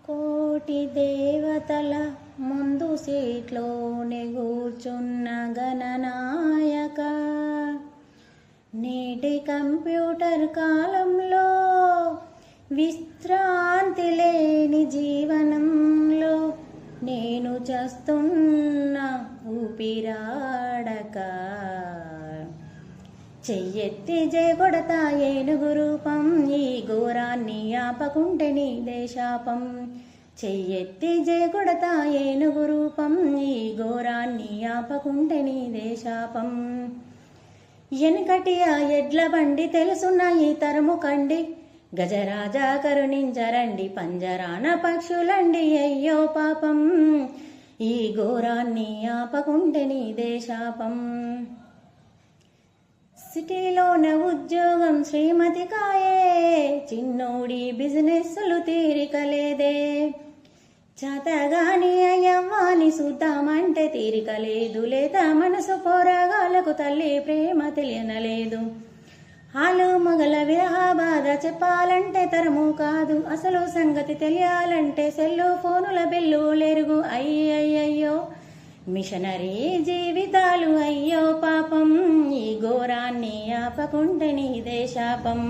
కోటి దేవతల ముందు సీట్లోనే కూర్చున్న గణనాయక, నేటి కంప్యూటర్ కాలంలో విశ్రాంతి లేని జీవనంలో నేను చస్తున్న ఊపిరాడక, చెయ్యెత్తి జయ కొడతా ఏనుగు రూపం, ఈ ఘోరాన్ని ఆపకుంటే నీదే శాపం. చెయ్యెత్తి జయ కొడతా ఏనుగు రూపం, ఈ ఘోరాన్ని ఆపకుంటే నీదే శాపం. ఎనకటి ఆ ఎడ్ల బండి తెలుసున్న ఈ తరము కండి, గజరాజా కరుణించరండి పంజరాన పక్షులండి అయ్యో పాపం. ఈ ఘోరాన్ని ఆపకుంటే నీదే శాపం. సిటీలోన ఉద్యోగం శ్రీమతి కాయే, చిన్నోడి బిజినెస్లు తీరికలేదే. చేతగాని అయ్యవ్వాని చూద్దామంటే తీరికలేదు, లేదా మనసు పోరాగాలకు తల్లి ప్రేమ తెలియనలేదు. ఆలు మగల విరహ బాధ చెప్పాలంటే తరము కాదు, అసలు సంగతి తెలియాలంటే సెల్లు ఫోనుల బిల్లు లెరుగు. అయ్యయ్యో మిషనరీ జీవితాలు అయ్యో పాపం, ఈ ఘోరాన్ని ఆపకుంటే నీదే శాపం.